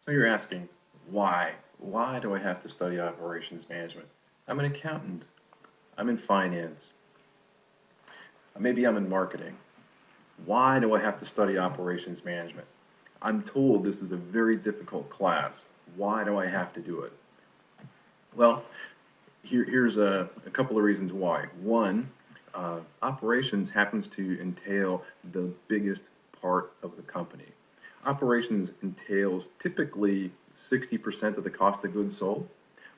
So you're asking, why? Why do I have to study operations management? I'm an accountant. I'm in finance. Maybe I'm in marketing. Why do I have to study operations management? I'm told this is a very difficult class. Why do I have to do it? Well, here's a couple of reasons why. One, operations happens to entail the biggest part of the company. Operations entails typically 60% of the cost of goods sold.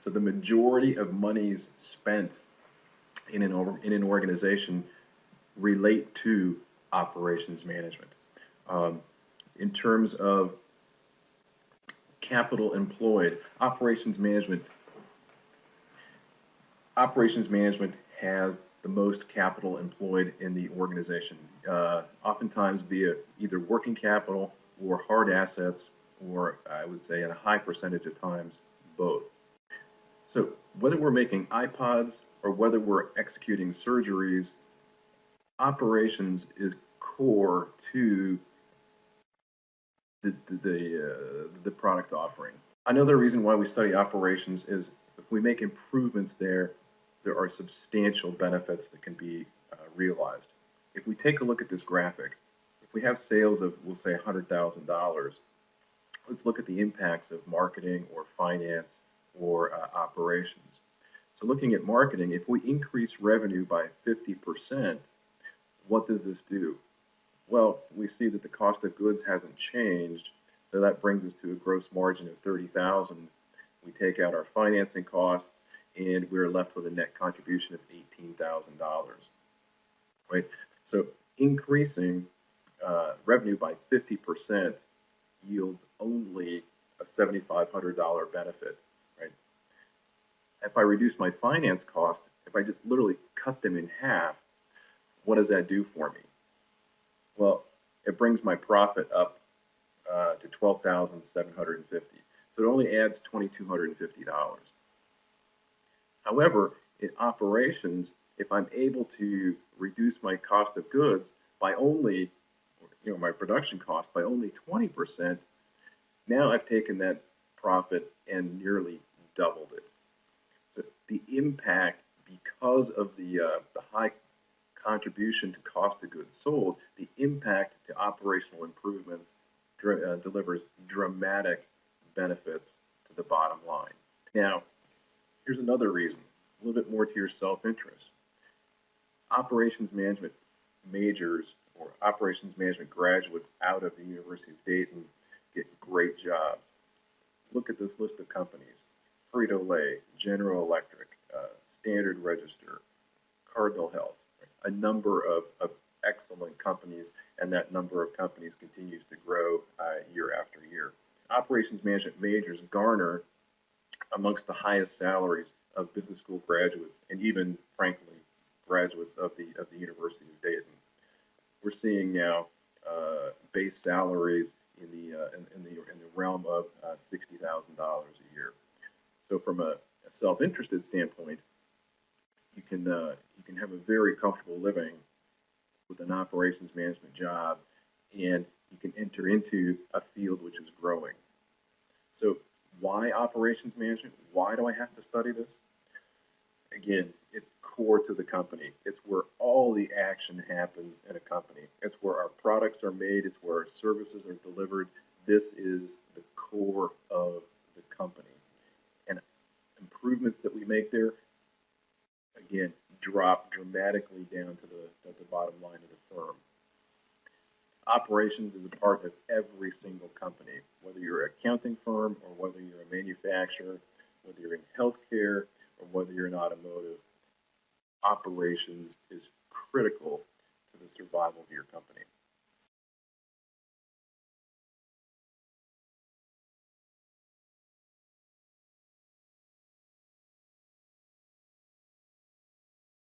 So the majority of monies spent in an organization relate to operations management. Um, in terms of capital employed, operations management has the most capital employed in the organization, oftentimes via either working capital or hard assets, or I would say in a high percentage of times, both. So whether we're making iPods or whether we're executing surgeries, operations is core to the product offering. Another reason why we study operations is if we make improvements there, there are substantial benefits that can be realized. If we take a look at this graphic, if we have sales of, we'll say, $100,000, let's look at the impacts of marketing or finance or operations. So looking at marketing, if we increase revenue by 50%, what does this do? Well, we see that the cost of goods hasn't changed, so that brings us to a gross margin of 30,000. We take out our financing costs, and we're left with a net contribution of $18,000. Right? So increasing revenue by 50% yields only a $7,500 benefit. Right? If I reduce my finance cost, if I just literally cut them in half, what does that do for me? Well, it brings my profit up to $12,750. So it only adds $2,250. However, in operations, if I'm able to reduce my cost of goods by only, my production cost by only 20%, now I've taken that profit and nearly doubled it. So the impact, because of the high contribution to cost of goods sold, the impact to operational improvements delivers dramatic benefits to the bottom line. Now, here's another reason, a little bit more to your self-interest. Operations management majors or operations management graduates out of the University of Dayton get great jobs. Look at this list of companies: Frito-Lay, General Electric, Standard Register, Cardinal Health, a number of excellent companies, and that number of companies continues to grow year after year. Operations management majors garner amongst the highest salaries of business school graduates, and even, frankly, graduates of the University of Dayton. We're seeing now base salaries in the realm of $60,000 a year. So, from a self-interested standpoint, you can have a very comfortable living with an operations management job, and you can enter into a field which is growing. So why operations management? Why do I have to study this? Again, it's core to the company. It's where all the action happens in a company. It's where our products are made. It's where our services are delivered. This is the core of the company. And improvements that we make there, again, drop dramatically down to the bottom line of the firm. Operations is a part of every single company, whether you're an accounting firm or whether you're a manufacturer, whether you're in healthcare or whether you're in automotive. Operations is critical to the survival of your company.